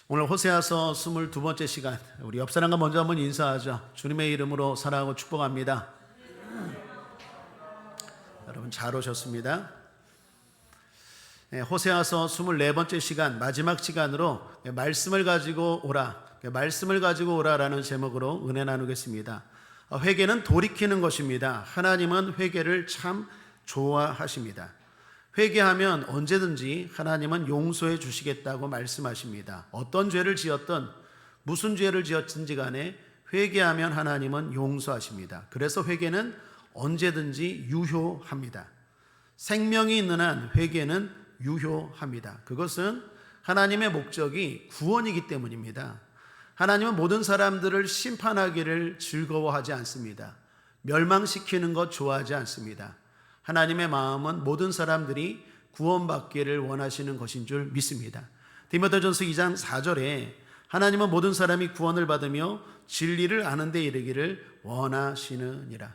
오늘 호세아서 22번째 시간, 우리 옆 사람과 먼저 한번 인사하죠. 주님의 이름으로 사랑하고 축복합니다. 여러분 잘 오셨습니다. 호세아서 24번째 시간, 마지막 시간으로 말씀을 가지고 오라라는 제목으로 은혜 나누겠습니다. 회개는 돌이키는 것입니다. 하나님은 회개를 참 좋아하십니다. 회개하면 언제든지 하나님은 용서해 주시겠다고 말씀하십니다. 어떤 죄를 지었든 무슨 죄를 지었든지 간에 회개하면 하나님은 용서하십니다. 그래서 회개는 언제든지 유효합니다. 생명이 있는 한 회개는 유효합니다. 그것은 하나님의 목적이 구원이기 때문입니다. 하나님은 모든 사람들을 심판하기를 즐거워하지 않습니다. 멸망시키는 것 좋아하지 않습니다. 하나님의 마음은 모든 사람들이 구원받기를 원하시는 것인 줄 믿습니다. 디모데전서 2장 4절에 하나님은 모든 사람이 구원을 받으며 진리를 아는 데 이르기를 원하시느니라.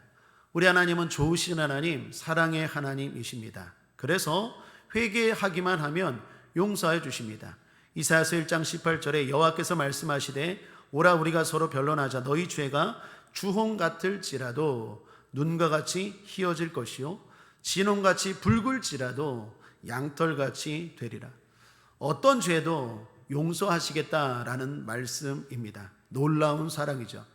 우리 하나님은 좋으신 하나님, 사랑의 하나님이십니다. 그래서 회개하기만 하면 용서해 주십니다. 이사야서 1장 18절에 여호와께서 말씀하시되 오라 우리가 서로 변론하자. 너희 죄가 주홍 같을지라도 눈과 같이 희어질 것이요 진홍같이 붉을지라도 양털같이 되리라. 어떤 죄도 용서하시겠다라는 말씀입니다. 놀라운 사랑이죠.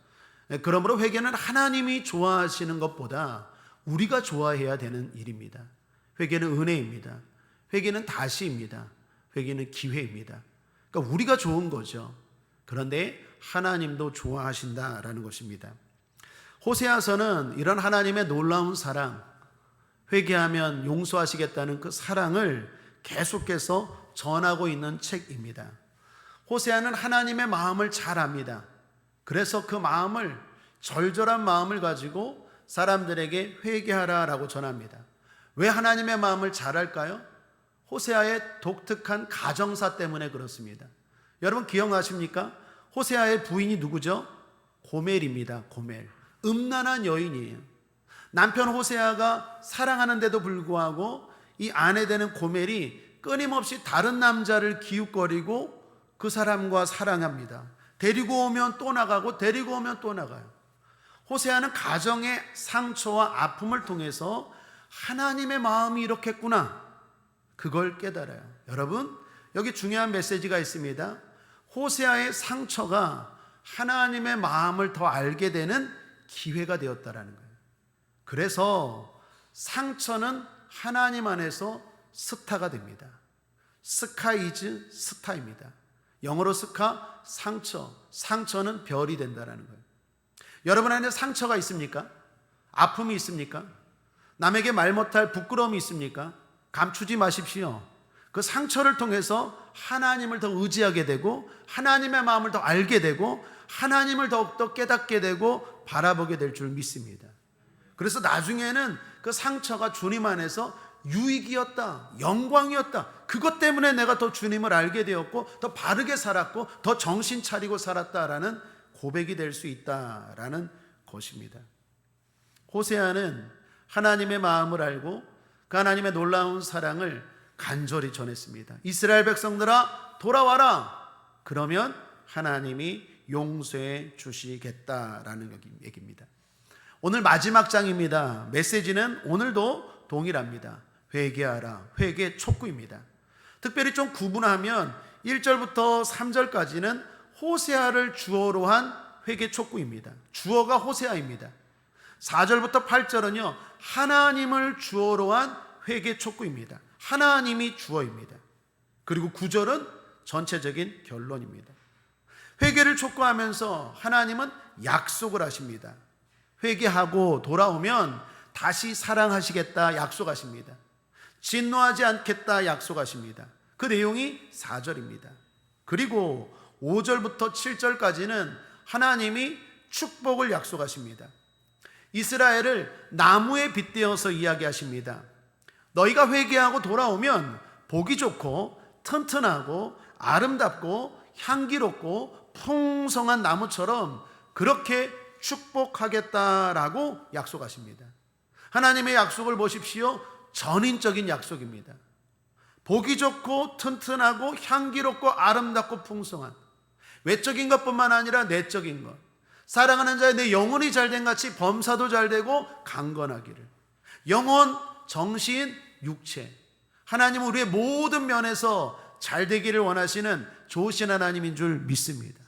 그러므로 회개는 하나님이 좋아하시는 것보다 우리가 좋아해야 되는 일입니다. 회개는 은혜입니다. 회개는 다시입니다. 회개는 기회입니다. 그러니까 우리가 좋은 거죠. 그런데 하나님도 좋아하신다라는 것입니다. 호세아서는 이런 하나님의 놀라운 사랑, 회개하면 용서하시겠다는 그 사랑을 계속해서 전하고 있는 책입니다. 호세아는 하나님의 마음을 잘 압니다. 그래서 그 마음을, 절절한 마음을 가지고 사람들에게 회개하라라고 전합니다. 왜 하나님의 마음을 잘 알까요? 호세아의 독특한 가정사 때문에 그렇습니다. 여러분 기억나십니까? 호세아의 부인이 누구죠? 고멜입니다. 고멜. 음란한 여인이에요. 남편 호세아가 사랑하는데도 불구하고 이 아내 되는 고멜이 끊임없이 다른 남자를 기웃거리고 그 사람과 사랑합니다. 데리고 오면 또 나가고 데리고 오면 또 나가요. 호세아는 가정의 상처와 아픔을 통해서 하나님의 마음이 이렇겠구나, 그걸 깨달아요. 여러분 여기 중요한 메시지가 있습니다. 호세아의 상처가 하나님의 마음을 더 알게 되는 기회가 되었다라는 거예요. 그래서 상처는 하나님 안에서 스타가 됩니다. 스카 이즈 스타입니다. 영어로 스카, 상처, 상처는 별이 된다는 거예요. 여러분 안에 상처가 있습니까? 아픔이 있습니까? 남에게 말 못할 부끄러움이 있습니까? 감추지 마십시오. 그 상처를 통해서 하나님을 더 의지하게 되고 하나님의 마음을 더 알게 되고 하나님을 더욱더 깨닫게 되고 바라보게 될 줄 믿습니다. 그래서 나중에는 그 상처가 주님 안에서 유익이었다, 영광이었다, 그것 때문에 내가 더 주님을 알게 되었고 더 바르게 살았고 더 정신 차리고 살았다라는 고백이 될 수 있다라는 것입니다. 호세아는 하나님의 마음을 알고 그 하나님의 놀라운 사랑을 간절히 전했습니다. 이스라엘 백성들아 돌아와라, 그러면 하나님이 용서해 주시겠다라는 얘기입니다. 오늘 마지막 장입니다. 메시지는 오늘도 동일합니다. 회개하라, 회개 촉구입니다. 특별히 좀 구분하면 1절부터 3절까지는 호세아를 주어로 한 회개 촉구입니다. 주어가 호세아입니다. 4절부터 8절은요 하나님을 주어로 한 회개 촉구입니다. 하나님이 주어입니다. 그리고 9절은 전체적인 결론입니다. 회개를 촉구하면서 하나님은 약속을 하십니다. 회개하고 돌아오면 다시 사랑하시겠다 약속하십니다. 진노하지 않겠다 약속하십니다. 그 내용이 4절입니다. 그리고 5절부터 7절까지는 하나님이 축복을 약속하십니다. 이스라엘을 나무에 빗대어서 이야기하십니다. 너희가 회개하고 돌아오면 보기 좋고 튼튼하고 아름답고 향기롭고 풍성한 나무처럼 그렇게 축복하겠다라고 약속하십니다. 하나님의 약속을 보십시오. 전인적인 약속입니다. 보기 좋고 튼튼하고 향기롭고 아름답고 풍성한 외적인 것뿐만 아니라 내적인 것. 사랑하는 자의 내 영혼이 잘된 같이 범사도 잘되고 강건하기를. 영혼, 정신, 육체. 하나님은 우리의 모든 면에서 잘되기를 원하시는 좋으신 하나님인 줄 믿습니다.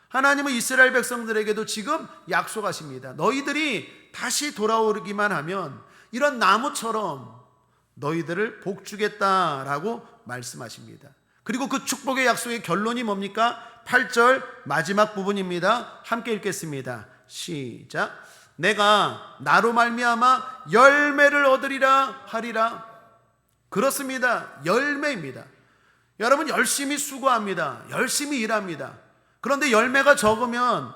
하나님은 이스라엘 백성들에게도 지금 약속하십니다. 너희들이 다시 돌아오기만 하면 이런 나무처럼 너희들을 복주겠다라고 말씀하십니다. 그리고 그 축복의 약속의 결론이 뭡니까? 8절 마지막 부분입니다. 함께 읽겠습니다. 시작. 내가 나로 말미암아 열매를 얻으리라 하리라. 그렇습니다. 열매입니다. 여러분 열심히 수고합니다. 열심히 일합니다. 그런데 열매가 적으면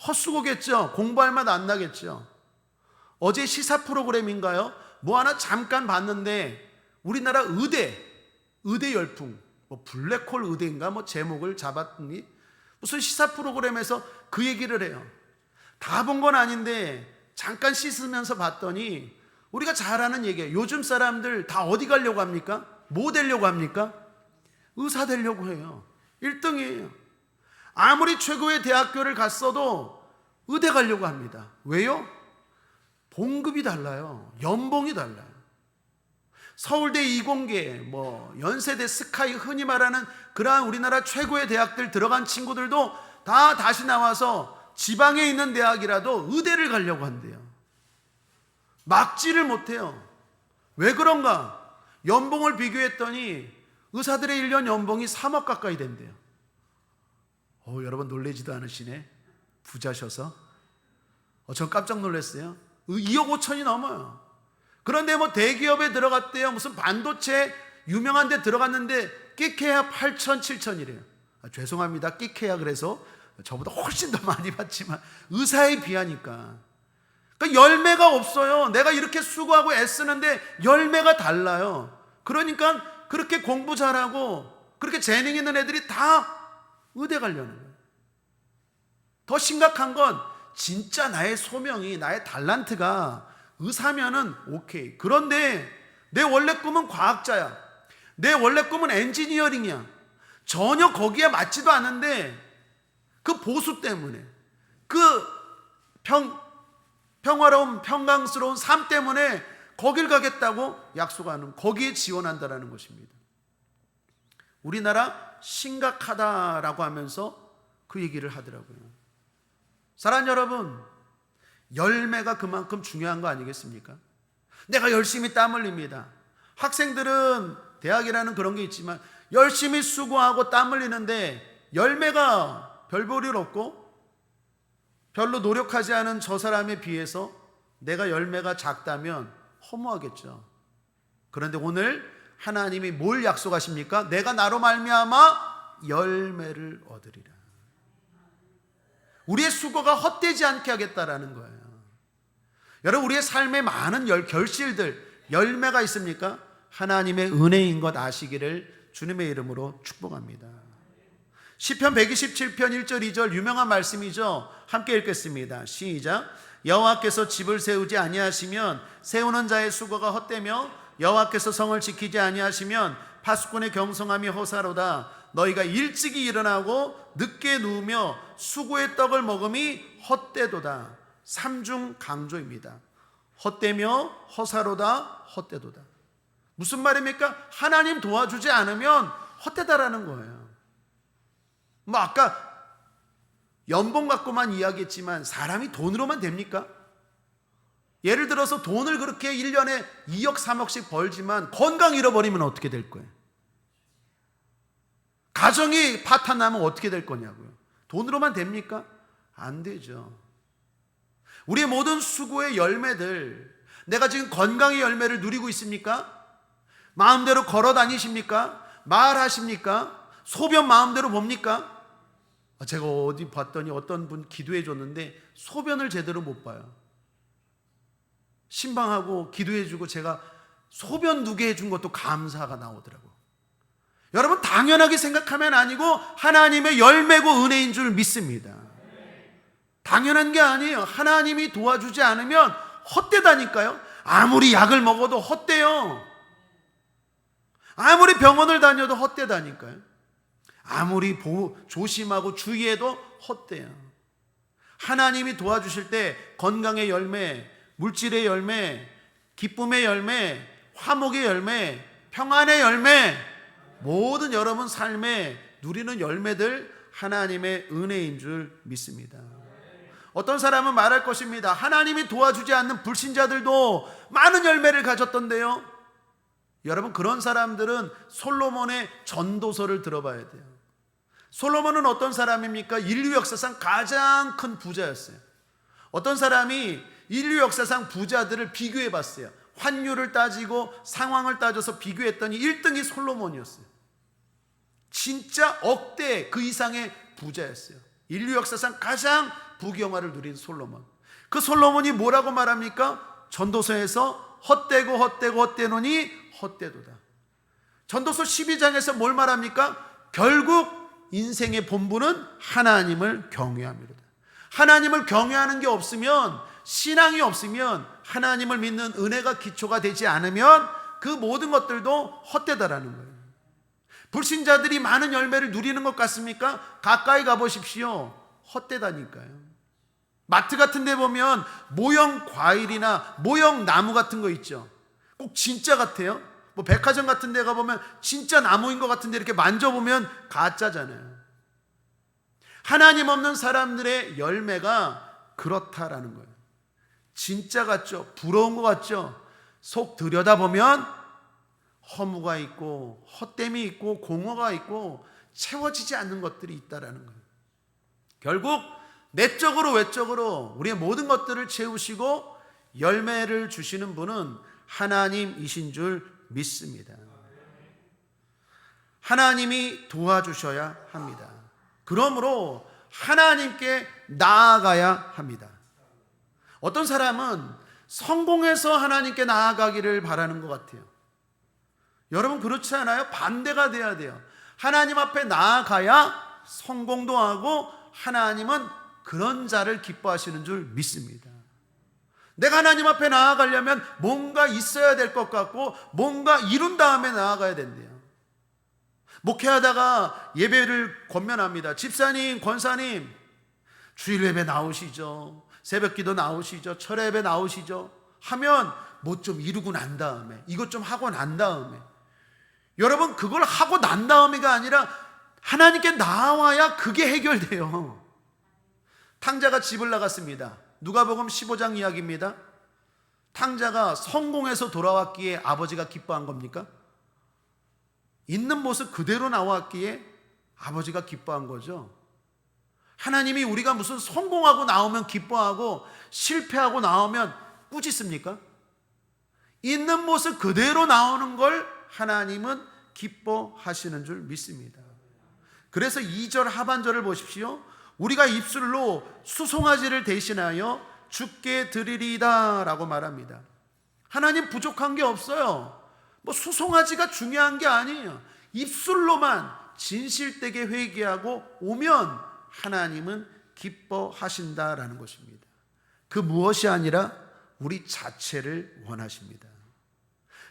헛수고겠죠. 공부할 맛 안 나겠죠. 어제 시사 프로그램인가요? 뭐 하나 잠깐 봤는데 우리나라 의대 열풍, 뭐 블랙홀 의대인가 뭐 제목을 잡았더니 무슨 시사 프로그램에서 그 얘기를 해요. 다 본 건 아닌데 잠깐 씻으면서 봤더니 우리가 잘 아는 얘기예요. 요즘 사람들 다 어디 가려고 합니까? 뭐 되려고 합니까? 의사 되려고 해요. 1등이에요. 아무리 최고의 대학교를 갔어도 의대 가려고 합니다. 왜요? 봉급이 달라요. 연봉이 달라요. 서울대 이공계, 뭐 연세대 스카이 흔히 말하는 그러한 우리나라 최고의 대학들 들어간 친구들도 다 다시 나와서 지방에 있는 대학이라도 의대를 가려고 한대요. 막지를 못해요. 왜 그런가? 연봉을 비교했더니 의사들의 1년 연봉이 3억 가까이 된대요. 여러분 놀라지도 않으시네. 부자셔서. 전 깜짝 놀랐어요. 2억 5천이 넘어요. 그런데 뭐 대기업에 들어갔대요. 무슨 반도체 유명한 데 들어갔는데 끼케야 8천 7천이래요. 죄송합니다. 끼케야 그래서 저보다 훨씬 더 많이 받지만 의사에 비하니까. 그러니까 열매가 없어요. 내가 이렇게 수고하고 애쓰는데 열매가 달라요. 그러니까 그렇게 공부 잘하고 그렇게 재능 있는 애들이 다 의대 가려는 거예요. 더 심각한 건 진짜 나의 소명이, 나의 달란트가 의사면은 오케이. 그런데 내 원래 꿈은 과학자야. 내 원래 꿈은 엔지니어링이야. 전혀 거기에 맞지도 않는데 그 보수 때문에, 그 평화로운 평강스러운 삶 때문에 거길 가겠다고 약속하는, 거기에 지원한다라는 것입니다. 우리나라 심각하다라고 하면서 그 얘기를 하더라고요. 사랑하는 여러분, 열매가 그만큼 중요한 거 아니겠습니까? 내가 열심히 땀 흘립니다. 학생들은 대학이라는 그런 게 있지만 열심히 수고하고 땀 흘리는데 열매가 별 볼일 없고 별로 노력하지 않은 저 사람에 비해서 내가 열매가 작다면 허무하겠죠. 그런데 오늘 하나님이 뭘 약속하십니까? 내가 나로 말미암아 열매를 얻으리라. 우리의 수고가 헛되지 않게 하겠다라는 거예요. 여러분, 우리의 삶에 많은 결실들, 열매가 있습니까? 하나님의 은혜인 것 아시기를 주님의 이름으로 축복합니다. 시편 127편 1절 2절 유명한 말씀이죠. 함께 읽겠습니다. 시작. 여호와께서 집을 세우지 아니하시면 세우는 자의 수고가 헛되며 여호와께서 성을 지키지 아니하시면 파수꾼의 경성함이 허사로다. 너희가 일찍이 일어나고 늦게 누우며 수고의 떡을 먹음이 헛되도다. 삼중 강조입니다. 헛되며 허사로다, 헛되도다. 무슨 말입니까? 하나님 도와주지 않으면 헛되다라는 거예요. 뭐 아까 연봉 갖고만 이야기했지만 사람이 돈으로만 됩니까? 예를 들어서 돈을 그렇게 1년에 2억 3억씩 벌지만 건강 잃어버리면 어떻게 될 거예요? 가정이 파탄 나면 어떻게 될 거냐고요. 돈으로만 됩니까? 안 되죠. 우리의 모든 수고의 열매들, 내가 지금 건강의 열매를 누리고 있습니까? 마음대로 걸어 다니십니까? 말하십니까? 소변 마음대로 봅니까? 제가 어디 봤더니 어떤 분 기도해 줬는데 소변을 제대로 못 봐요. 신방하고 기도해 주고 제가 소변 누게 해준 것도 감사가 나오더라고요. 여러분, 당연하게 생각하면 아니고 하나님의 열매고 은혜인 줄 믿습니다. 당연한 게 아니에요. 하나님이 도와주지 않으면 헛되다니까요. 아무리 약을 먹어도 헛돼요. 아무리 병원을 다녀도 헛되다니까요. 아무리 조심하고 주의해도 헛돼요. 하나님이 도와주실 때 건강의 열매, 물질의 열매, 기쁨의 열매, 화목의 열매, 평안의 열매, 모든 여러분 삶에 누리는 열매들 하나님의 은혜인 줄 믿습니다. 어떤 사람은 말할 것입니다. 하나님이 도와주지 않는 불신자들도 많은 열매를 가졌던데요. 여러분, 그런 사람들은 솔로몬의 전도서를 들어봐야 돼요. 솔로몬은 어떤 사람입니까? 인류 역사상 가장 큰 부자였어요. 어떤 사람이 인류 역사상 부자들을 비교해 봤어요. 환율을 따지고 상황을 따져서 비교했더니 1등이 솔로몬이었어요. 진짜 억대 그 이상의 부자였어요. 인류 역사상 가장 부경화를 누린 솔로몬. 그 솔로몬이 뭐라고 말합니까? 전도서에서 헛되고 헛되고 헛되노니 헛되도다. 전도서 12장에서 뭘 말합니까? 결국 인생의 본분은 하나님을 경외함이로다. 하나님을 경외하는 게 없으면, 신앙이 없으면, 하나님을 믿는 은혜가 기초가 되지 않으면 그 모든 것들도 헛되다라는 거예요. 불신자들이 많은 열매를 누리는 것 같습니까? 가까이 가보십시오. 헛되다니까요. 마트 같은 데 보면 모형 과일이나 모형 나무 같은 거 있죠. 꼭 진짜 같아요. 뭐 백화점 같은 데 가보면 진짜 나무인 것 같은데 이렇게 만져보면 가짜잖아요. 하나님 없는 사람들의 열매가 그렇다라는 거예요. 진짜 같죠? 부러운 것 같죠? 속 들여다보면 허무가 있고 헛됨이 있고 공허가 있고 채워지지 않는 것들이 있다라는 거예요. 결국 내적으로 외적으로 우리의 모든 것들을 채우시고 열매를 주시는 분은 하나님이신 줄 믿습니다. 하나님이 도와주셔야 합니다. 그러므로 하나님께 나아가야 합니다. 어떤 사람은 성공해서 하나님께 나아가기를 바라는 것 같아요. 여러분, 그렇지 않아요? 반대가 돼야 돼요. 하나님 앞에 나아가야 성공도 하고 하나님은 그런 자를 기뻐하시는 줄 믿습니다. 내가 하나님 앞에 나아가려면 뭔가 있어야 될 것 같고 뭔가 이룬 다음에 나아가야 된대요. 목회하다가 예배를 권면합니다. 집사님, 권사님, 주일 예배 나오시죠. 새벽 기도 나오시죠. 철야 예배 나오시죠. 하면 뭐 좀 이루고 난 다음에, 이것 좀 하고 난 다음에, 여러분, 그걸 하고 난 다음에가 아니라 하나님께 나와야 그게 해결돼요. 탕자가 집을 나갔습니다. 누가복음 15장 이야기입니다. 탕자가 성공해서 돌아왔기에 아버지가 기뻐한 겁니까? 있는 모습 그대로 나왔기에 아버지가 기뻐한 거죠. 하나님이 우리가 무슨 성공하고 나오면 기뻐하고 실패하고 나오면 꾸짖습니까? 있는 모습 그대로 나오는 걸 하나님은 기뻐하시는 줄 믿습니다. 그래서 2절 하반절을 보십시오. 우리가 입술로 수송아지를 대신하여 주께 드리리다 라고 말합니다. 하나님 부족한 게 없어요. 뭐 수송아지가 중요한 게 아니에요. 입술로만 진실되게 회개하고 오면 하나님은 기뻐하신다라는 것입니다. 그 무엇이 아니라 우리 자체를 원하십니다.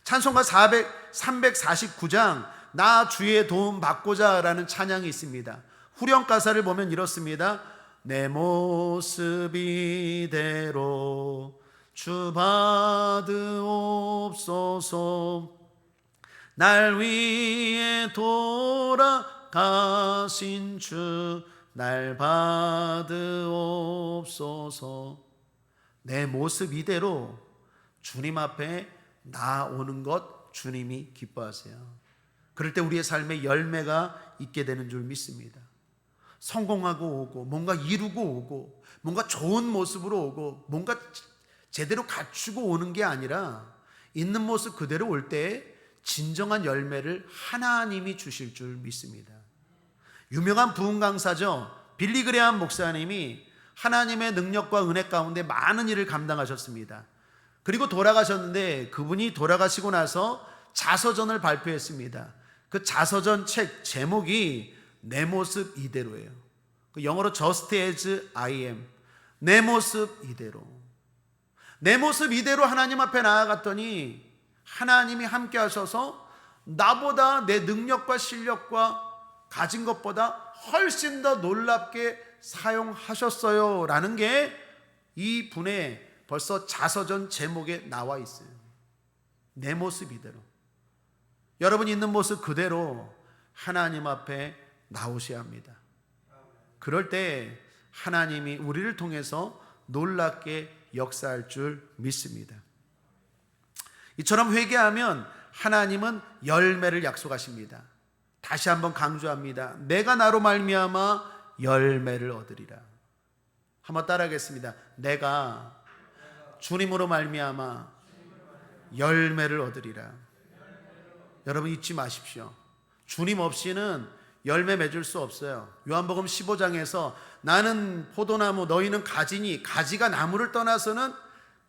찬송가 349장 나 주의 도움 받고자 라는 찬양이 있습니다. 후렴 가사를 보면 이렇습니다. 내 모습 이대로 주 받으옵소서. 날 위해 돌아가신 주 날 받으옵소서. 내 모습 이대로 주님 앞에 나오는 것 주님이 기뻐하세요. 그럴 때 우리의 삶에 열매가 있게 되는 줄 믿습니다. 성공하고 오고 뭔가 이루고 오고 뭔가 좋은 모습으로 오고 뭔가 제대로 갖추고 오는 게 아니라 있는 모습 그대로 올 때 진정한 열매를 하나님이 주실 줄 믿습니다. 유명한 부흥 강사죠. 빌리 그레함 목사님이 하나님의 능력과 은혜 가운데 많은 일을 감당하셨습니다. 그리고 돌아가셨는데 그분이 돌아가시고 나서 자서전을 발표했습니다. 그 자서전 책 제목이 내 모습 이대로예요. 영어로 Just as I am. 내 모습 이대로. 내 모습 이대로 하나님 앞에 나아갔더니 하나님이 함께 하셔서 나보다 내 능력과 실력과 가진 것보다 훨씬 더 놀랍게 사용하셨어요 라는 게 이 분의 벌써 자서전 제목에 나와 있어요. 내 모습 이대로, 여러분 있는 모습 그대로 하나님 앞에 나오셔야 합니다. 그럴 때 하나님이 우리를 통해서 놀랍게 역사할 줄 믿습니다. 이처럼 회개하면 하나님은 열매를 약속하십니다. 다시 한번 강조합니다. 내가 나로 말미암아 열매를 얻으리라. 한번 따라하겠습니다. 내가 주님으로 말미암아 열매를 얻으리라. 여러분 잊지 마십시오. 주님 없이는 열매 맺을 수 없어요. 요한복음 15장에서 나는 포도나무 너희는 가지니, 가지가 나무를 떠나서는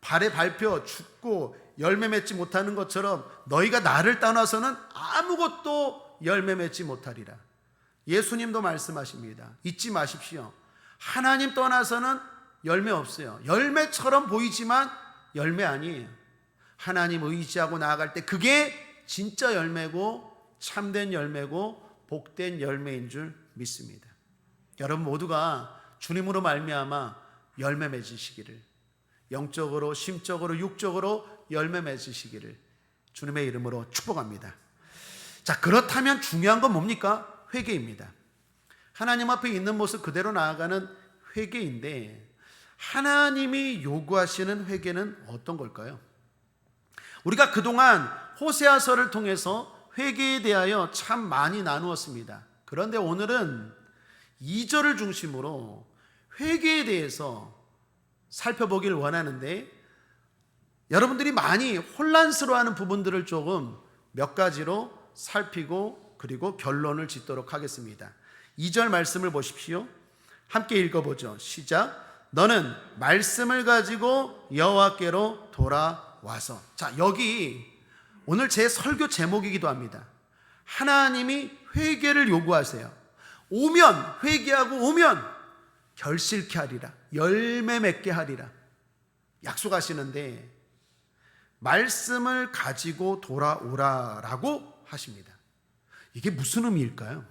발에 밟혀 죽고 열매 맺지 못하는 것처럼 너희가 나를 떠나서는 아무것도 열매 맺지 못하리라. 예수님도 말씀하십니다. 잊지 마십시오. 하나님 떠나서는 열매 없어요. 열매처럼 보이지만 열매 아니에요. 하나님 의지하고 나아갈 때 그게 진짜 열매고 참된 열매고 복된 열매인 줄 믿습니다. 여러분 모두가 주님으로 말미암아 열매 맺으시기를, 영적으로 심적으로 육적으로 열매 맺으시기를 주님의 이름으로 축복합니다. 자, 그렇다면 중요한 건 뭡니까? 회개입니다. 하나님 앞에 있는 모습 그대로 나아가는 회개인데, 하나님이 요구하시는 회개는 어떤 걸까요? 우리가 그동안 호세아서를 통해서 회개에 대하여 참 많이 나누었습니다. 그런데 오늘은 2절을 중심으로 회개에 대해서 살펴보길 원하는데, 여러분들이 많이 혼란스러워하는 부분들을 조금 몇 가지로 살피고 그리고 결론을 짓도록 하겠습니다. 2절 말씀을 보십시오. 함께 읽어보죠. 시작. 너는 말씀을 가지고 여호와께로 돌아와서. 자, 여기 오늘 제 설교 제목이기도 합니다. 하나님이 회개를 요구하세요. 오면, 회개하고 오면 결실케 하리라, 열매 맺게 하리라 약속하시는데, 말씀을 가지고 돌아오라라고 하십니다. 이게 무슨 의미일까요?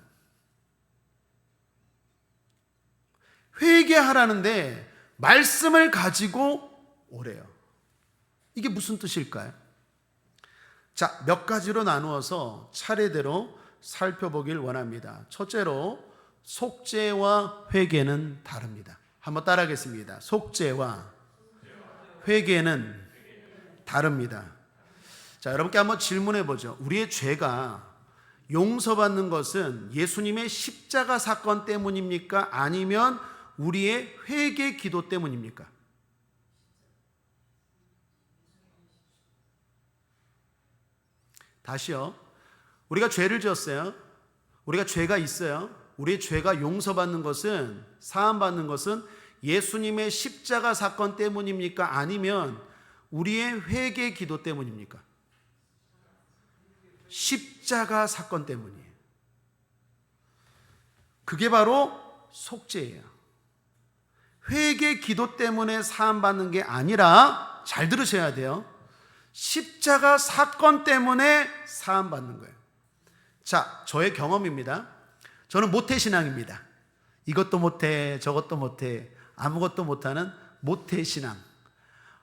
회개하라는데 말씀을 가지고 오래요. 이게 무슨 뜻일까요? 자, 몇 가지로 나누어서 차례대로 살펴보길 원합니다. 첫째로, 속죄와 회개는 다릅니다. 한번 따라하겠습니다. 속죄와 회개는 다릅니다. 자, 여러분께 한번 질문해 보죠. 우리의 죄가 용서받는 것은 예수님의 십자가 사건 때문입니까? 아니면 우리의 회개 기도 때문입니까? 다시요. 우리가 죄를 지었어요. 우리가 죄가 있어요. 우리의 죄가 용서받는 것은, 사함받는 것은 예수님의 십자가 사건 때문입니까? 아니면 우리의 회개 기도 때문입니까? 십자가 사건 때문이에요. 그게 바로 속죄예요. 회개 기도 때문에 사함받는 게 아니라, 잘 들으셔야 돼요, 십자가 사건 때문에 사함받는 거예요. 자, 저의 경험입니다. 저는 모태신앙입니다. 이것도 못해 저것도 못해 아무것도 못하는 모태신앙.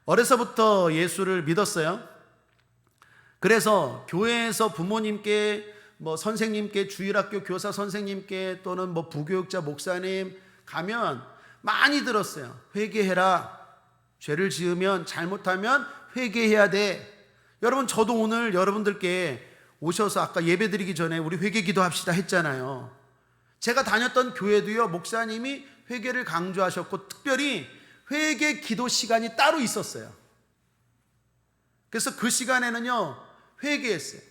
어려서부터 예수를 믿었어요. 그래서 교회에서 부모님께, 선생님께, 주일학교 교사 선생님께 또는 부교육자 목사님 가면 많이 들었어요. 회개해라. 죄를 지으면, 잘못하면 회개해야 돼. 여러분, 저도 오늘 여러분들께 오셔서 아까 예배 드리기 전에 우리 회개 기도합시다 했잖아요. 제가 다녔던 교회도요, 목사님이 회개를 강조하셨고 특별히 회개 기도 시간이 따로 있었어요. 그래서 그 시간에는요, 회개했어요.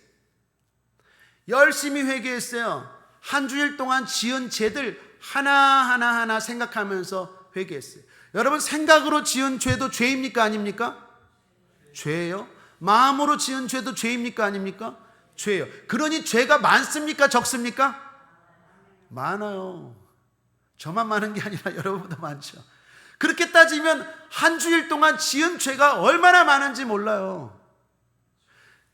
열심히 회개했어요. 한 주일 동안 지은 죄들 하나하나 생각하면서 회개했어요. 여러분, 생각으로 지은 죄도 죄입니까? 아닙니까? 죄예요. 마음으로 지은 죄도 죄입니까? 아닙니까? 죄예요. 그러니 죄가 많습니까? 적습니까? 많아요. 저만 많은 게 아니라 여러분보다 많죠. 그렇게 따지면 한 주일 동안 지은 죄가 얼마나 많은지 몰라요.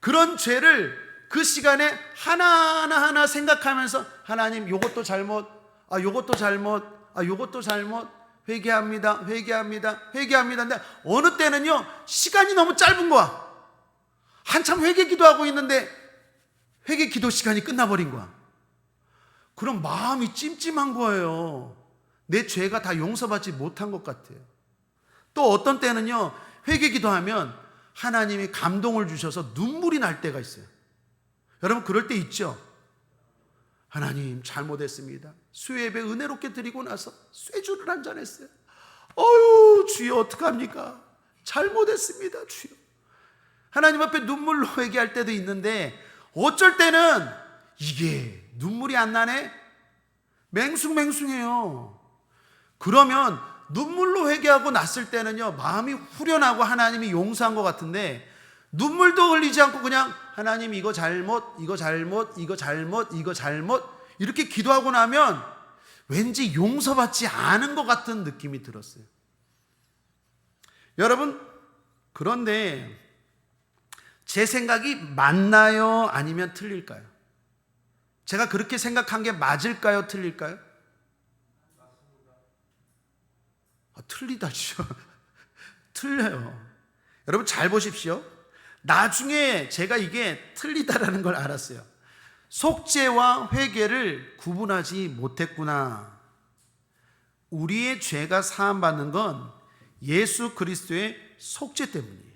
그런 죄를 그 시간에 하나하나 생각하면서 하나님 요것도 잘못, 요것도 잘못, 요것도 잘못, 회개합니다. 근데 어느 때는요 시간이 너무 짧은 거야. 한참 회개 기도하고 있는데 회개 기도 시간이 끝나버린 거야. 그럼 마음이 찜찜한 거예요. 내 죄가 다 용서받지 못한 것 같아요. 또 어떤 때는요 회개 기도하면 하나님이 감동을 주셔서 눈물이 날 때가 있어요. 여러분 그럴 때 있죠? 하나님 잘못했습니다. 수요예배 은혜롭게 드리고 나서 쇠주를 한잔 했어요. 어휴 주여 어떡합니까? 잘못했습니다 주여. 하나님 앞에 눈물로 회개할 때도 있는데 어쩔 때는 이게 눈물이 안 나네? 맹숭맹숭해요. 그러면 눈물로 회개하고 났을 때는요 마음이 후련하고 하나님이 용서한 것 같은데 눈물도 흘리지 않고 그냥 하나님 이거 잘못 이렇게 기도하고 나면 왠지 용서받지 않은 것 같은 느낌이 들었어요. 여러분 그런데 제 생각이 맞나요? 아니면 틀릴까요? 제가 그렇게 생각한 게 맞을까요? 틀릴까요? 틀리다죠. 틀려요. 여러분 잘 보십시오. 나중에 제가 이게 틀리다라는 걸 알았어요. 속죄와 회개를 구분하지 못했구나. 우리의 죄가 사함받는 건 예수 그리스도의 속죄 때문이에요.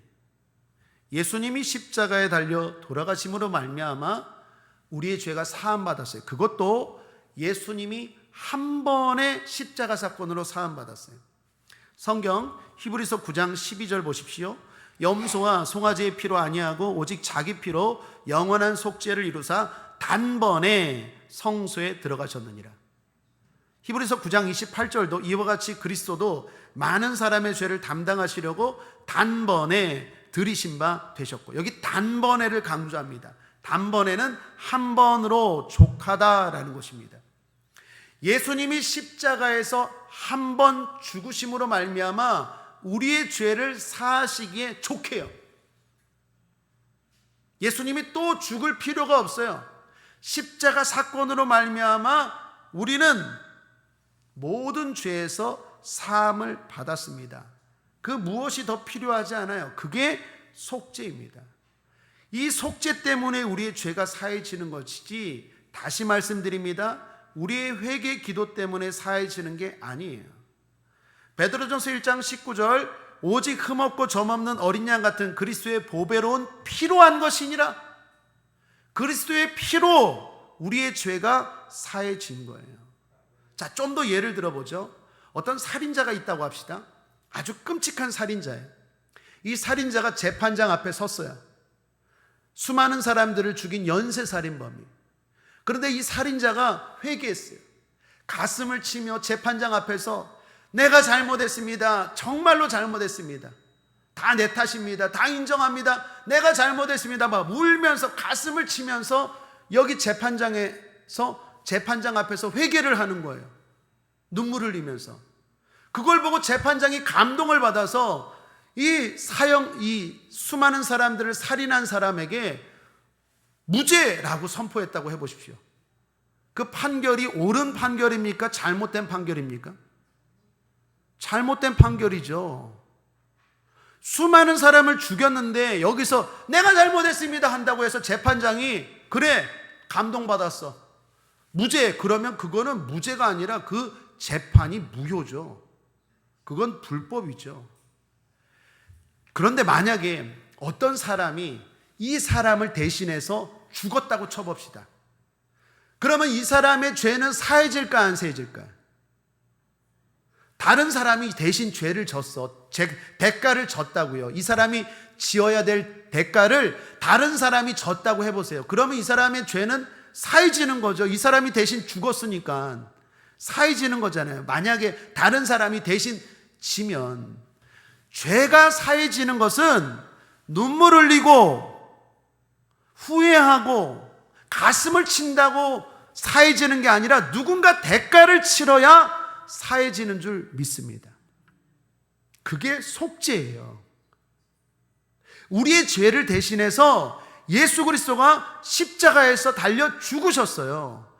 예수님이 십자가에 달려 돌아가심으로 말미암아 우리의 죄가 사함받았어요. 그것도 예수님이 한 번의 십자가 사건으로 사함받았어요. 성경 히브리서 9장 12절 보십시오. 염소와 송아지의 피로 아니하고 오직 자기 피로 영원한 속죄를 이루사 단번에 성소에 들어가셨느니라. 히브리서 9장 28절도 이와 같이 그리스도도 많은 사람의 죄를 담당하시려고 단번에 들이신 바 되셨고, 여기 단번에를 강조합니다. 단번에는 한 번으로 족하다라는 것입니다. 예수님이 십자가에서 한 번 죽으심으로 말미암아 우리의 죄를 사하시기에 족해요. 예수님이 또 죽을 필요가 없어요. 십자가 사건으로 말미암아 우리는 모든 죄에서 사함을 받았습니다. 그 무엇이 더 필요하지 않아요. 그게 속죄입니다. 이 속죄 때문에 우리의 죄가 사해지는 것이지, 다시 말씀드립니다, 우리의 회개 기도 때문에 사해지는 게 아니에요. 베드로전서 1장 19절 오직 흠없고 점없는 어린 양 같은 그리스도의 보배로운 피로 한 것이니라. 그리스도의 피로 우리의 죄가 사해진 거예요. 자, 좀 더 예를 들어보죠. 어떤 살인자가 있다고 합시다. 아주 끔찍한 살인자예요. 이 살인자가 재판장 앞에 섰어요. 수많은 사람들을 죽인 연쇄살인범이에요. 그런데 이 살인자가 회개했어요. 가슴을 치며 재판장 앞에서 내가 잘못했습니다. 정말로 잘못했습니다. 다 내 탓입니다. 다 인정합니다. 내가 잘못했습니다. 막 울면서 가슴을 치면서 여기 재판장 앞에서 회개를 하는 거예요. 눈물을 흘리면서. 그걸 보고 재판장이 감동을 받아서 이 수많은 사람들을 살인한 사람에게 무죄라고 선포했다고 해보십시오. 그 판결이 옳은 판결입니까? 잘못된 판결입니까? 잘못된 판결이죠. 수많은 사람을 죽였는데 여기서 내가 잘못했습니다 한다고 해서 재판장이 그래 감동받았어 무죄, 그러면 그거는 무죄가 아니라 그 재판이 무효죠. 그건 불법이죠. 그런데 만약에 어떤 사람이 이 사람을 대신해서 죽었다고 쳐봅시다. 그러면 이 사람의 죄는 사해질까 안 사해질까? 다른 사람이 대신 죄를 졌어. 대가를 졌다고요. 이 사람이 지어야 될 대가를 다른 사람이 졌다고 해보세요. 그러면 이 사람의 죄는 사해지는 거죠. 이 사람이 대신 죽었으니까 사해지는 거잖아요. 만약에 다른 사람이 대신 지면, 죄가 사해지는 것은 눈물 흘리고 후회하고 가슴을 친다고 사해지는 게 아니라 누군가 대가를 치러야 사해지는 줄 믿습니다. 그게 속죄예요. 우리의 죄를 대신해서 예수 그리스도가 십자가에서 달려 죽으셨어요.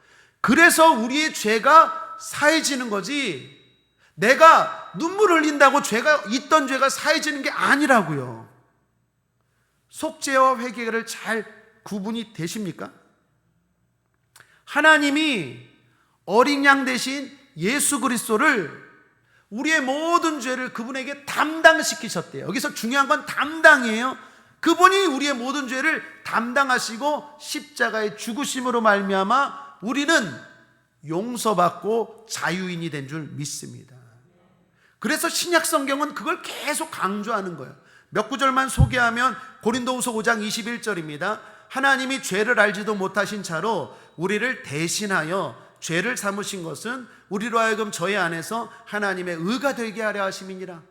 그래서 우리의 죄가 사해지는 거지, 내가 눈물 흘린다고 있던 죄가 사해지는 게 아니라고요. 속죄와 회개를 잘 구분이 되십니까? 하나님이 어린 양 대신 예수 그리스도를, 우리의 모든 죄를 그분에게 담당시키셨대요. 여기서 중요한 건 담당이에요. 그분이 우리의 모든 죄를 담당하시고 십자가의 죽으심으로 말미암아 우리는 용서받고 자유인이 된 줄 믿습니다. 그래서 신약 성경은 그걸 계속 강조하는 거예요. 몇 구절만 소개하면 고린도후서 5장 21절입니다. 하나님이 죄를 알지도 못하신 차로 우리를 대신하여 죄를 삼으신 것은 우리로 하여금 저희 안에서 하나님의 의가 되게 하려 하심이니라.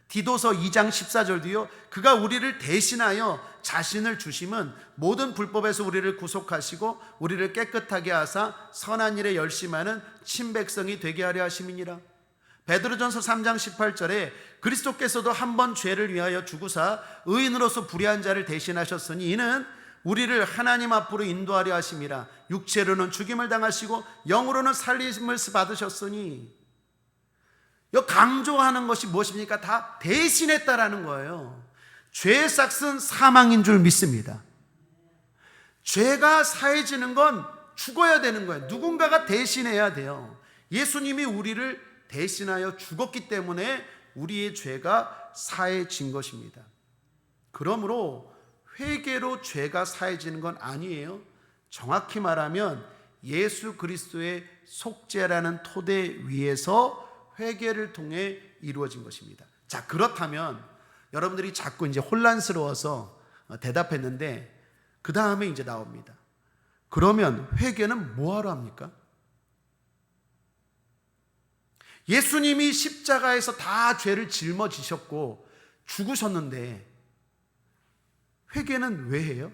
디도서 2장 14절도요. 그가 우리를 대신하여 자신을 주심은 모든 불법에서 우리를 구속하시고 우리를 깨끗하게 하사 선한 일에 열심하는 친백성이 되게 하려 하심이니라. 베드로전서 3장 18절에 그리스도께서도 한 번 죄를 위하여 죽으사 의인으로서 불의한 자를 대신하셨으니 이는 우리를 하나님 앞으로 인도하려 하심이라. 육체로는 죽임을 당하시고 영으로는 살림을 받으셨으니. 이 강조하는 것이 무엇입니까? 다 대신했다라는 거예요. 죄의 삭은 사망인 줄 믿습니다. 죄가 사해지는 건 죽어야 되는 거예요. 누군가가 대신해야 돼요. 예수님이 우리를 대신하여 죽었기 때문에 우리의 죄가 사해진 것입니다. 그러므로 회개로 죄가 사해지는 건 아니에요. 정확히 말하면 예수 그리스도의 속죄라는 토대 위에서 회개를 통해 이루어진 것입니다. 자, 그렇다면 여러분들이 자꾸 이제 혼란스러워서 대답했는데 그 다음에 이제 나옵니다. 그러면 회개는 뭐하러 합니까? 예수님이 십자가에서 다 죄를 짊어지셨고 죽으셨는데 회개는 왜 해요?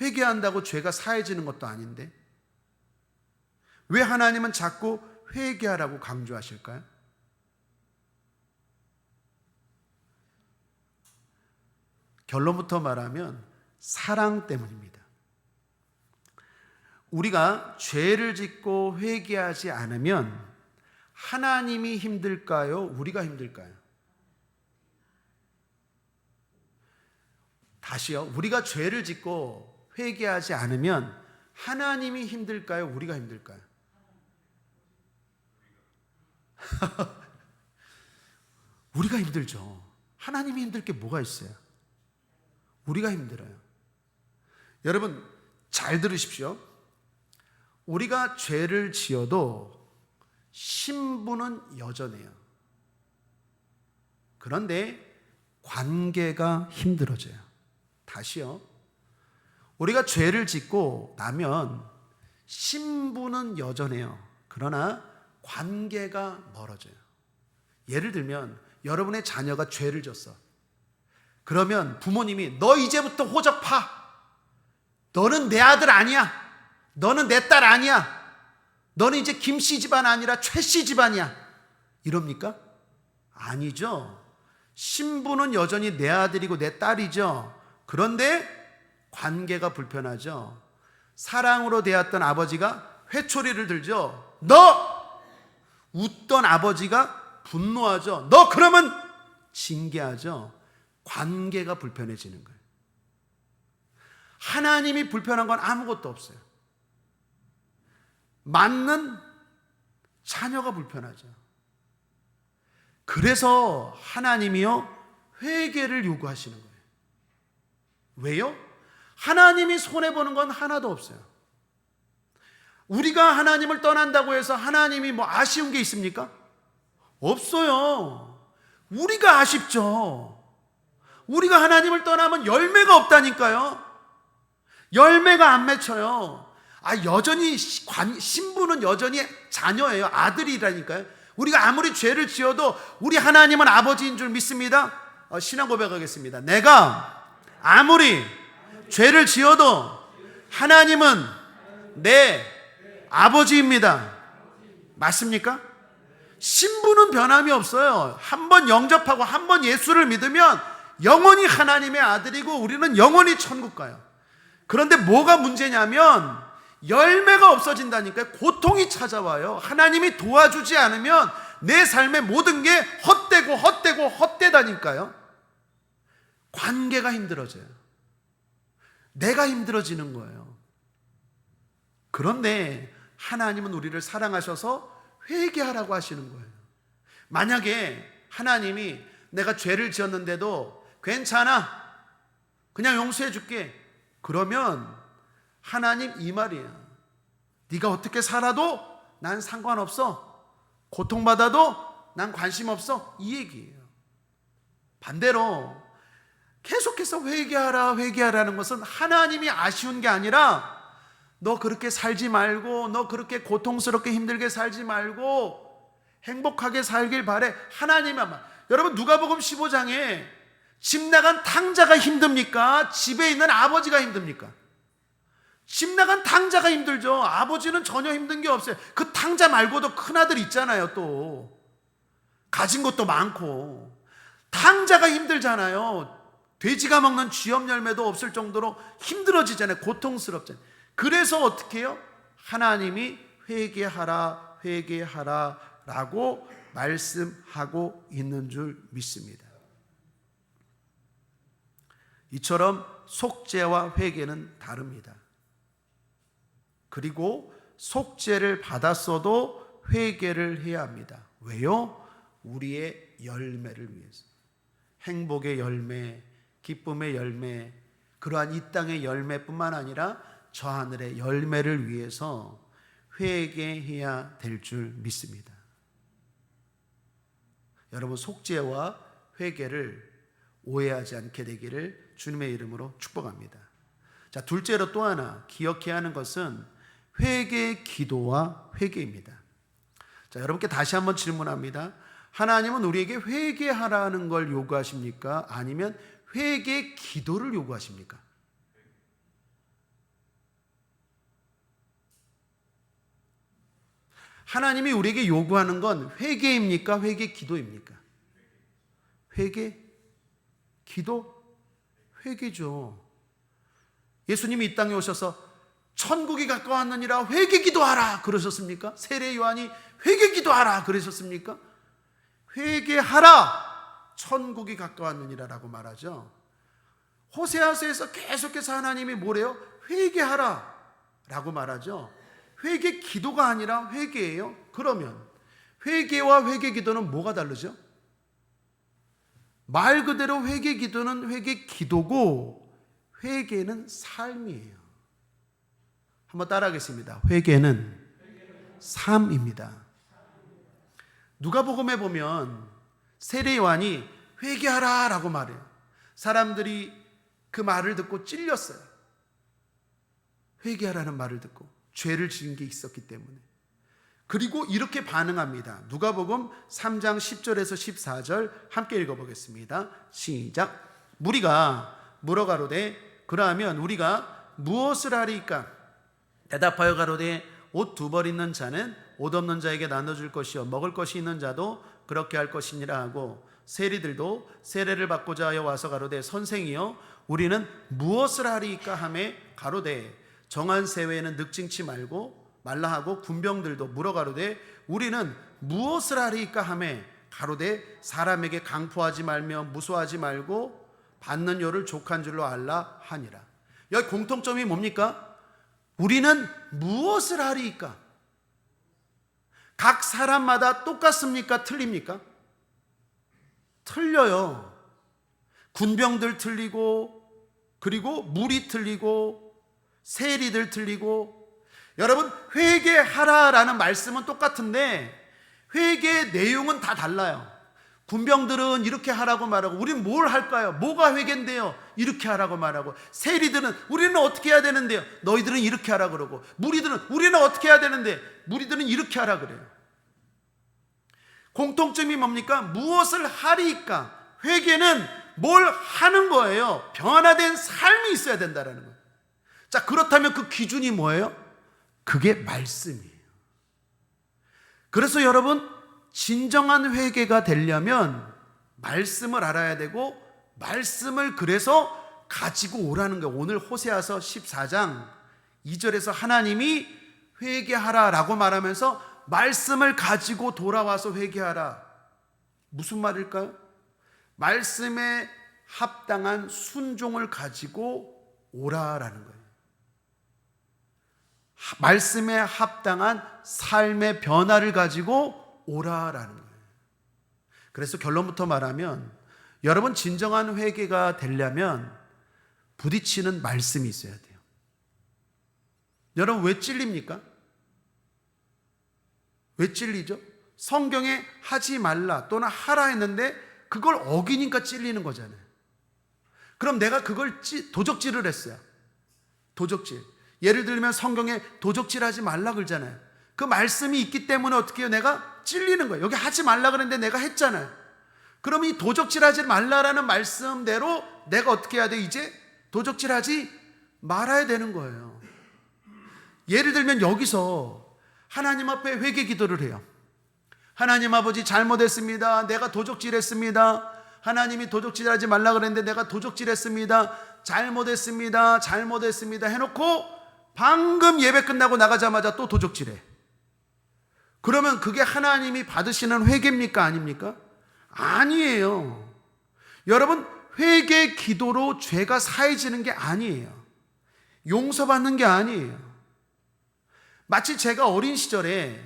회개한다고 죄가 사해지는 것도 아닌데 왜 하나님은 자꾸 회개하라고 강조하실까요? 결론부터 말하면 사랑 때문입니다. 우리가 죄를 짓고 회개하지 않으면 하나님이 힘들까요? 우리가 힘들까요? 다시요. 우리가 죄를 짓고 회개하지 않으면 하나님이 힘들까요? 우리가 힘들까요? 우리가 힘들죠. 하나님이 힘들 게 뭐가 있어요? 우리가 힘들어요. 여러분 잘 들으십시오. 우리가 죄를 지어도 신분은 여전해요. 그런데 관계가 힘들어져요. 다시요. 우리가 죄를 짓고 나면 신분은 여전해요. 그러나 관계가 멀어져요. 예를 들면 여러분의 자녀가 죄를 졌어. 그러면 부모님이 너 이제부터 호적파. 너는 내 아들 아니야. 너는 내 딸 아니야. 너는 이제 김씨 집안 아니라 최씨 집안이야. 이럽니까? 아니죠. 신분은 여전히 내 아들이고 내 딸이죠. 그런데 관계가 불편하죠. 사랑으로 대했던 아버지가 회초리를 들죠. 너! 웃던 아버지가 분노하죠. 너 그러면 징계하죠. 관계가 불편해지는 거예요. 하나님이 불편한 건 아무것도 없어요. 맞는 자녀가 불편하죠. 그래서 하나님이요 회개를 요구하시는 거예요. 왜요? 하나님이 손해보는 건 하나도 없어요. 우리가 하나님을 떠난다고 해서 하나님이 뭐 아쉬운 게 있습니까? 없어요. 우리가 아쉽죠. 우리가 하나님을 떠나면 열매가 없다니까요. 열매가 안 맺혀요. 여전히 신부는 여전히 자녀예요. 아들이라니까요. 우리가 아무리 죄를 지어도 우리 하나님은 아버지인 줄 믿습니다. 신앙 고백하겠습니다. 내가 아무리 죄를 지어도 하나님은 내 아버지입니다. 맞습니까? 신부는 변함이 없어요. 한번 영접하고 한번 예수를 믿으면 영원히 하나님의 아들이고 우리는 영원히 천국 가요. 그런데 뭐가 문제냐면 열매가 없어진다니까요. 고통이 찾아와요. 하나님이 도와주지 않으면 내 삶의 모든 게 헛되다니까요. 관계가 힘들어져요. 내가 힘들어지는 거예요. 그런데 하나님은 우리를 사랑하셔서 회개하라고 하시는 거예요. 만약에 하나님이 내가 죄를 지었는데도 괜찮아, 그냥 용서해 줄게, 그러면 하나님 이 말이에요. 네가 어떻게 살아도 난 상관없어, 고통받아도 난 관심 없어, 이 얘기예요. 반대로 계속해서 회개하라는 것은 하나님이 아쉬운 게 아니라 너 그렇게 살지 말고, 너 그렇게 고통스럽게 힘들게 살지 말고 행복하게 살길 바래. 하나님의 말. 여러분, 누가복음 15장에 집 나간 탕자가 힘듭니까? 집에 있는 아버지가 힘듭니까? 집 나간 탕자가 힘들죠. 아버지는 전혀 힘든 게 없어요. 그 탕자 말고도 큰아들 있잖아요. 또 가진 것도 많고. 탕자가 힘들잖아요. 돼지가 먹는 쥐염 열매도 없을 정도로 힘들어지잖아요. 고통스럽잖아요. 그래서 어떻게 해요? 하나님이 회개하라 라고 말씀하고 있는 줄 믿습니다. 이처럼 속죄와 회개는 다릅니다. 그리고 속죄를 받았어도 회개를 해야 합니다. 왜요? 우리의 열매를 위해서. 행복의 열매, 기쁨의 열매, 그러한 이 땅의 열매뿐만 아니라 저 하늘의 열매를 위해서 회개해야 될 줄 믿습니다. 여러분, 속죄와 회개를 오해하지 않게 되기를 주님의 이름으로 축복합니다. 자, 둘째로 또 하나 기억해야 하는 것은 회개의 기도와 회개입니다. 자, 여러분께 다시 한번 질문합니다. 하나님은 우리에게 회개하라는 걸 요구하십니까? 아니면 회개의 기도를 요구하십니까? 하나님이 우리에게 요구하는 건 회개입니까? 회개 기도입니까? 회개? 기도? 회개죠. 예수님이 이 땅에 오셔서 천국이 가까웠느니라 회개 기도하라 그러셨습니까? 세례 요한이 회개 기도하라 그러셨습니까? 회개하라, 천국이 가까웠느니라 라고 말하죠. 호세아서에서 계속해서 하나님이 뭐래요? 회개하라 라고 말하죠. 회개 기도가 아니라 회개예요. 그러면 회개와 회개 기도는 뭐가 다르죠? 말 그대로 회개 기도는 회개 기도고 회개는 삶이에요. 한번 따라하겠습니다. 회개는 삶입니다. 누가복음에 보면 세례 요한이 회개하라 라고 말해요. 사람들이 그 말을 듣고 찔렸어요. 회개하라는 말을 듣고 죄를 지은 게 있었기 때문에. 그리고 이렇게 반응합니다. 누가복음 3장 10절에서 14절 함께 읽어보겠습니다. 시작. 무리가 물어가로되 그러하면 우리가 무엇을 하리이까? 대답하여 가로되 옷 두 벌 있는 자는 옷 없는 자에게 나눠줄 것이요 먹을 것이 있는 자도 그렇게 할 것이니라 하고 세리들도 세례를 받고자 하여 와서 가로되 선생이여 우리는 무엇을 하리이까 하매 가로되 정한 세회에는 늑증치 말라 하고 군병들도 물어 가로되 우리는 무엇을 하리이까 하매 가로되 사람에게 강포하지 말며 무소하지 말고 받는 요를 족한 줄로 알라 하니라. 여기 공통점이 뭡니까? 우리는 무엇을 하리이까? 각 사람마다 똑같습니까? 틀립니까? 틀려요. 군병들 틀리고, 그리고 물이 틀리고, 세리들 틀리고. 여러분, 회개하라라는 말씀은 똑같은데 회개의 내용은 다 달라요. 군병들은 이렇게 하라고 말하고 우리는 뭘 할까요? 뭐가 회개인데요? 이렇게 하라고 말하고, 세리들은 우리는 어떻게 해야 되는데요? 너희들은 이렇게 하라 그러고, 무리들은 우리는 어떻게 해야 되는데 무리들은 이렇게 하라 그래요. 공통점이 뭡니까? 무엇을 하리이까? 회개는 뭘 하는 거예요. 변화된 삶이 있어야 된다는 거예요. 자, 그렇다면 그 기준이 뭐예요? 그게 말씀이에요. 그래서 여러분, 진정한 회개가 되려면 말씀을 알아야 되고, 말씀을 그래서 가지고 오라는 거예요. 오늘 호세아서 14장 2절에서 하나님이 회개하라 라고 말하면서 말씀을 가지고 돌아와서 회개하라. 무슨 말일까요? 말씀에 합당한 순종을 가지고 오라라는 거예요. 말씀에 합당한 삶의 변화를 가지고 오라라는 거예요. 그래서 결론부터 말하면 여러분 진정한 회개가 되려면 부딪히는 말씀이 있어야 돼요. 여러분 왜 찔립니까? 왜 찔리죠? 성경에 하지 말라 또는 하라 했는데 그걸 어기니까 찔리는 거잖아요. 그럼 내가 그걸 도적질을 했어요. 도적질. 예를 들면 성경에 도적질하지 말라 그러잖아요. 그 말씀이 있기 때문에 어떻게 해요? 내가 찔리는 거예요. 여기 하지 말라 그랬는데 내가 했잖아요. 그럼 이 도적질하지 말라라는 말씀대로 내가 어떻게 해야 돼? 이제 도적질하지 말아야 되는 거예요. 예를 들면 여기서 하나님 앞에 회개 기도를 해요. 하나님 아버지 잘못했습니다. 내가 도적질했습니다. 하나님이 도적질하지 말라 그랬는데 내가 도적질했습니다. 잘못했습니다 해놓고 방금 예배 끝나고 나가자마자 또 도적질해. 그러면 그게 하나님이 받으시는 회개입니까? 아닙니까? 아니에요. 여러분, 회개 기도로 죄가 사해지는 게 아니에요. 용서받는 게 아니에요. 마치 제가 어린 시절에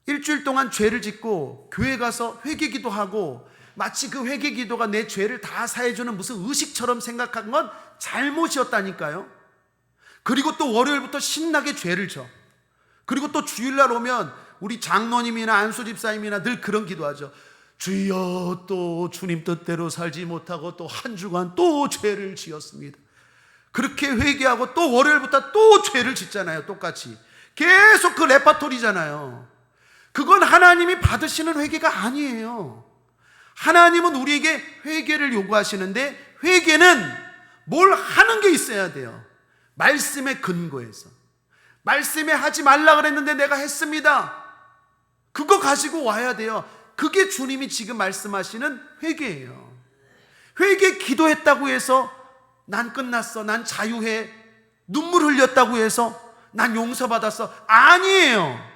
일주일 동안 죄를 짓고 교회 가서 회개 기도하고 마치 그 회개 기도가 내 죄를 다 사해주는 무슨 의식처럼 생각한 건 잘못이었다니까요. 그리고 또 월요일부터 신나게 죄를 져. 그리고 또 주일날 오면 우리 장로님이나 안수 집사님이나 늘 그런 기도하죠. 주여, 또 주님 뜻대로 살지 못하고 또 한 주간 또 죄를 지었습니다. 그렇게 회개하고 또 월요일부터 또 죄를 짓잖아요. 똑같이 계속 그 레파토리잖아요. 그건 하나님이 받으시는 회개가 아니에요. 하나님은 우리에게 회개를 요구하시는데 회개는 뭘 하는 게 있어야 돼요. 말씀에 근거해서. 말씀에 하지 말라 그랬는데 내가 했습니다. 그거 가지고 와야 돼요. 그게 주님이 지금 말씀하시는 회개예요. 회개 기도했다고 해서 난 끝났어, 난 자유해, 눈물 흘렸다고 해서 난 용서받았어. 아니에요.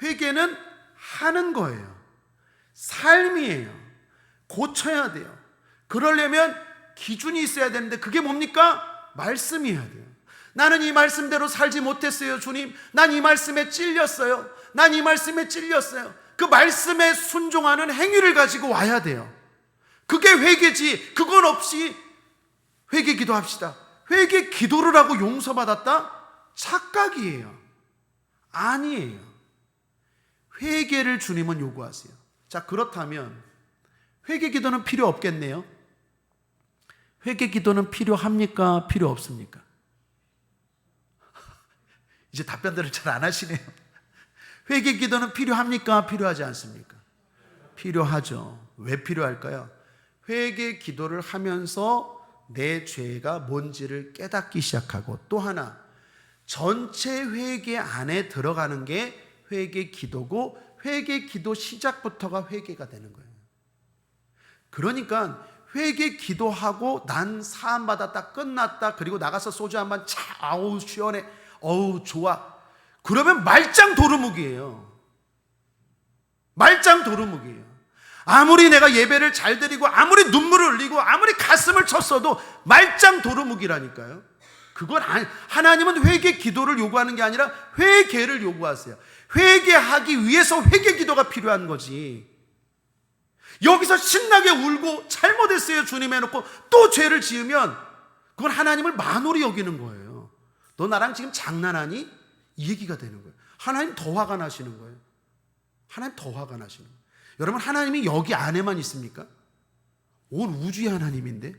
회개는 하는 거예요. 삶이에요. 고쳐야 돼요. 그러려면 기준이 있어야 되는데 그게 뭡니까? 말씀이어야 돼요. 나는 이 말씀대로 살지 못했어요, 주님. 난 이 말씀에 찔렸어요. 난 이 말씀에 찔렸어요. 그 말씀에 순종하는 행위를 가지고 와야 돼요. 그게 회개지. 그건 없이 회개 기도합시다. 회개 기도를 하고 용서받았다? 착각이에요. 아니에요. 회개를 주님은 요구하세요. 자, 그렇다면 회개 기도는 필요 없겠네요. 회개 기도는 필요합니까? 필요 없습니까? 이제 답변들을 잘 안 하시네요. 회개 기도는 필요합니까? 필요하지 않습니까? 필요하죠. 왜 필요할까요? 회개 기도를 하면서 내 죄가 뭔지를 깨닫기 시작하고, 또 하나 전체 회개 안에 들어가는 게 회개 기도고, 회개 기도 시작부터가 회개가 되는 거예요. 그러니까 회개 기도하고 난 사함 받았다, 끝났다, 그리고 나가서 소주 한 잔 차, 아우 시원해, 어우 좋아, 그러면 말짱 도루묵이에요. 말짱 도루묵이에요. 아무리 내가 예배를 잘 드리고 아무리 눈물을 흘리고 아무리 가슴을 쳤어도 말짱 도루묵이라니까요. 그건 하나님은 회개 기도를 요구하는 게 아니라 회개를 요구하세요. 회개하기 위해서 회개 기도가 필요한 거지. 여기서 신나게 울고 잘못했어요 주님 해놓고 또 죄를 지으면 그건 하나님을 만홀히 여기는 거예요. 너 나랑 지금 장난하니? 이 얘기가 되는 거예요. 하나님 더 화가 나시는 거예요. 하나님 더 화가 나시는 거예요. 여러분, 하나님이 여기 안에만 있습니까? 온 우주의 하나님인데.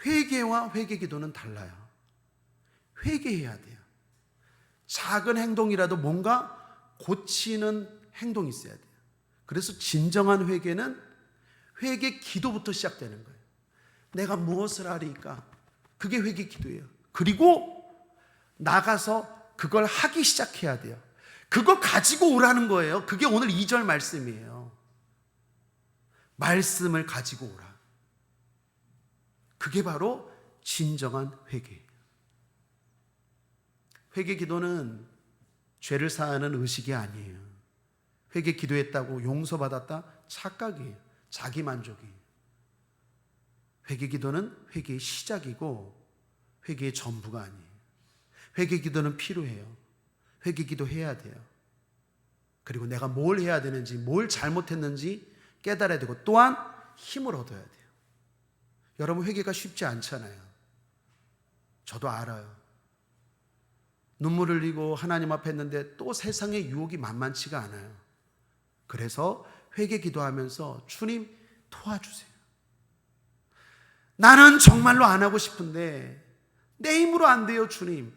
회개와 회개 기도는 달라요. 회개해야 돼요. 작은 행동이라도 뭔가 고치는 행동이 있어야 돼요. 그래서 진정한 회개는 회개 기도부터 시작되는 거예요. 내가 무엇을 하리까? 그게 회개 기도예요. 그리고 나가서 그걸 하기 시작해야 돼요. 그거 가지고 오라는 거예요. 그게 오늘 2절 말씀이에요. 말씀을 가지고 오라. 그게 바로 진정한 회개예요. 회개 기도는 죄를 사하는 의식이 아니에요. 회개 기도했다고 용서받았다? 착각이에요. 자기 만족이에요. 회개 기도는 회개의 시작이고 회개의 전부가 아니에요. 회개 기도는 필요해요. 회개 기도해야 돼요. 그리고 내가 뭘 해야 되는지, 뭘 잘못했는지 깨달아야 되고, 또한 힘을 얻어야 돼요. 여러분, 회개가 쉽지 않잖아요. 저도 알아요. 눈물 흘리고 하나님 앞에 했는데 또 세상의 유혹이 만만치가 않아요. 그래서 회개 기도하면서 주님 도와주세요. 나는 정말로 안 하고 싶은데 내 힘으로 안 돼요, 주님.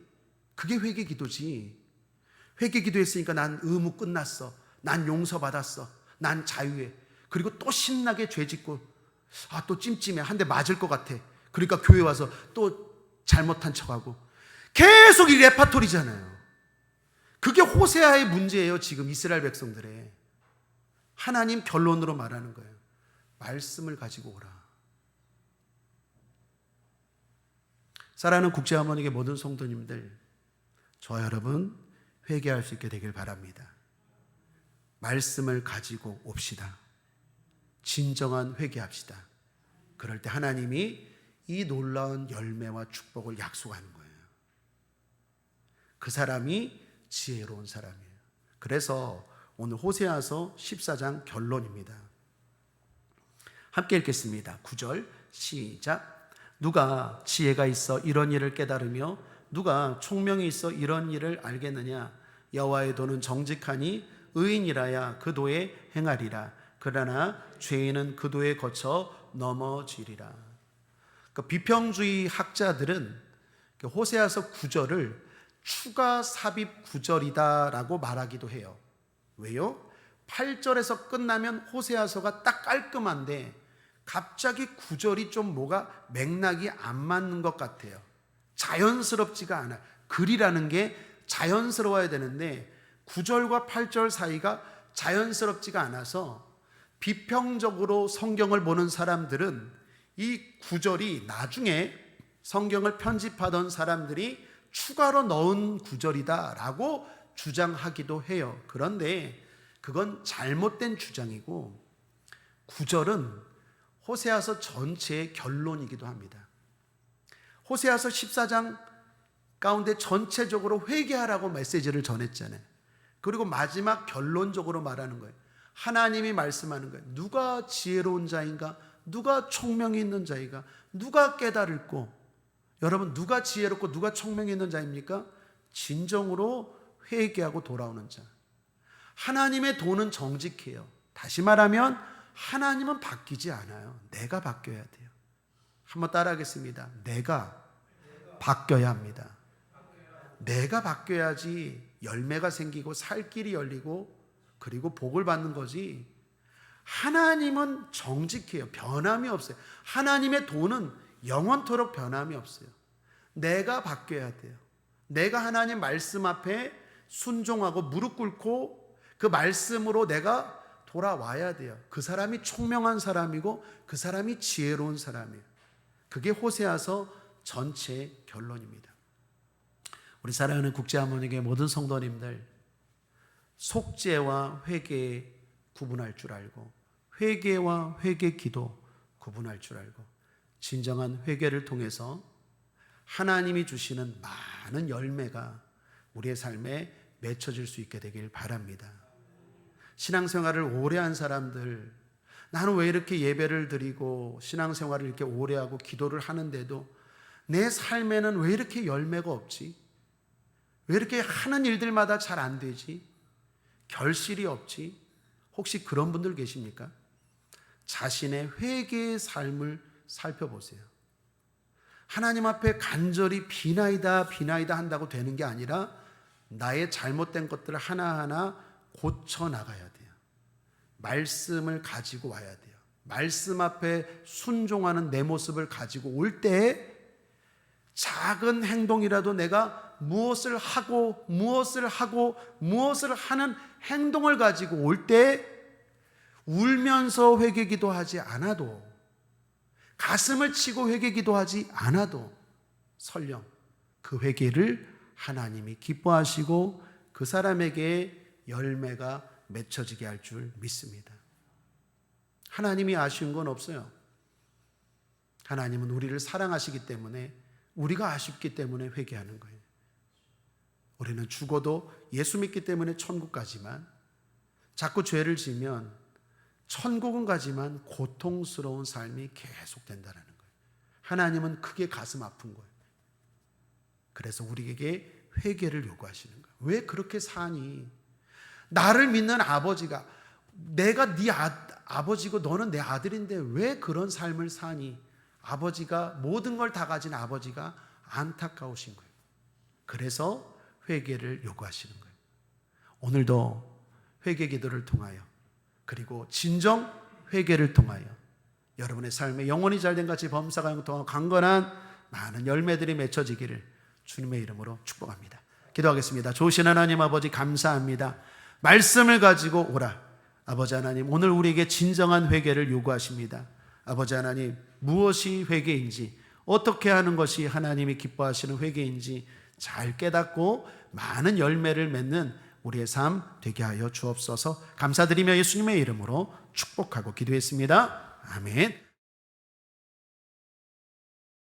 그게 회개 기도지. 회개 기도했으니까 난 의무 끝났어. 난 용서받았어. 난 자유해. 그리고 또 신나게 죄 짓고, 또 찜찜해. 한 대 맞을 것 같아. 그러니까 교회 와서 또 잘못한 척하고. 계속 이 레파토리잖아요. 그게 호세아의 문제예요. 지금 이스라엘 백성들의. 하나님 결론으로 말하는 거예요. 말씀을 가지고 오라. 사랑하는 국제하모니의 모든 성도님들, 저와 여러분 회개할 수 있게 되길 바랍니다. 말씀을 가지고 옵시다. 진정한 회개합시다. 그럴 때 하나님이 이 놀라운 열매와 축복을 약속하는 거예요. 그 사람이 지혜로운 사람이에요. 그래서 오늘 호세아서 14장 결론입니다. 함께 읽겠습니다. 9절 시작. 누가 지혜가 있어 이런 일을 깨달으며 누가 총명이 있어 이런 일을 알겠느냐. 여호와의 도는 정직하니 의인이라야 그 도에 행하리라. 그러나 죄인은 그 도에 거쳐 넘어지리라. 그러니까 비평주의 학자들은 호세아서 9절을 추가 삽입 구절이다라고 말하기도 해요. 왜요? 8절에서 끝나면 호세아서가 딱 깔끔한데 갑자기 9절이 좀 뭐가 맥락이 안 맞는 것 같아요. 자연스럽지가 않아요. 글이라는 게 자연스러워야 되는데 9절과 8절 사이가 자연스럽지가 않아서 비평적으로 성경을 보는 사람들은 이 9절이 나중에 성경을 편집하던 사람들이 추가로 넣은 구절이다라고 주장하기도 해요. 그런데 그건 잘못된 주장이고, 구절은 호세아서 전체의 결론이기도 합니다. 호세아서 14장 가운데 전체적으로 회개하라고 메시지를 전했잖아요. 그리고 마지막 결론적으로 말하는 거예요. 하나님이 말씀하는 거예요. 누가 지혜로운 자인가? 누가 총명이 있는 자인가? 누가 깨달을꼬? 여러분, 누가 지혜롭고 누가 총명이 있는 자입니까? 진정으로 회개하고 돌아오는 자. 하나님의 도는 정직해요. 다시 말하면 하나님은 바뀌지 않아요. 내가 바뀌어야 돼요. 한번 따라하겠습니다. 내가 바뀌어야 합니다. 내가 바뀌어야지 열매가 생기고 살 길이 열리고 그리고 복을 받는 거지. 하나님은 정직해요. 변함이 없어요. 하나님의 도는 영원토록 변함이 없어요. 내가 바뀌어야 돼요. 내가 하나님 말씀 앞에 순종하고 무릎 꿇고 그 말씀으로 내가 돌아와야 돼요. 그 사람이 총명한 사람이고 그 사람이 지혜로운 사람이에요. 그게 호세아서 전체의 결론입니다. 우리 사랑하는 국제하모니의 모든 성도님들, 속죄와 회개 구분할 줄 알고, 회개와 회개 기도 구분할 줄 알고, 진정한 회개를 통해서 하나님이 주시는 많은 열매가 우리의 삶에 맺혀질 수 있게 되길 바랍니다. 신앙생활을 오래 한 사람들, 나는 왜 이렇게 예배를 드리고 신앙생활을 이렇게 오래 하고 기도를 하는데도 내 삶에는 왜 이렇게 열매가 없지? 왜 이렇게 하는 일들마다 잘 안 되지? 결실이 없지? 혹시 그런 분들 계십니까? 자신의 회개의 삶을 살펴보세요. 하나님 앞에 간절히 비나이다 한다고 되는 게 아니라 나의 잘못된 것들을 하나하나 고쳐나가야 돼요. 말씀을 가지고 와야 돼요. 말씀 앞에 순종하는 내 모습을 가지고 올 때 작은 행동이라도 내가 무엇을 하는 행동을 가지고 올 때 울면서 회개기도 하지 않아도 가슴을 치고 회개 기도하지 않아도 설령 그 회개를 하나님이 기뻐하시고 그 사람에게 열매가 맺혀지게 할 줄 믿습니다. 하나님이 아쉬운 건 없어요. 하나님은 우리를 사랑하시기 때문에, 우리가 아쉽기 때문에 회개하는 거예요. 우리는 죽어도 예수 믿기 때문에 천국 가지만, 자꾸 죄를 지면 천국은 가지만 고통스러운 삶이 계속된다는 거예요. 하나님은 크게 가슴 아픈 거예요. 그래서 우리에게 회개를 요구하시는 거예요. 왜 그렇게 사니? 나를 믿는 아버지가, 내가 네 아버지고 너는 내 아들인데 왜 그런 삶을 사니? 아버지가, 모든 걸 다 가진 아버지가 안타까우신 거예요. 그래서 회개를 요구하시는 거예요. 오늘도 회개 기도를 통하여, 그리고 진정 회개를 통하여 여러분의 삶에 영혼이 잘된 같이 범사가 형통하고 강건한 많은 열매들이 맺혀지기를 주님의 이름으로 축복합니다. 기도하겠습니다. 좋으신 하나님 아버지, 감사합니다. 말씀을 가지고 오라. 아버지 하나님, 오늘 우리에게 진정한 회개를 요구하십니다. 아버지 하나님, 무엇이 회개인지, 어떻게 하는 것이 하나님이 기뻐하시는 회개인지 잘 깨닫고 많은 열매를 맺는 우리의 삶 되게 하여 주옵소서. 감사드리며 예수님의 이름으로 축복하고 기도했습니다. 아멘.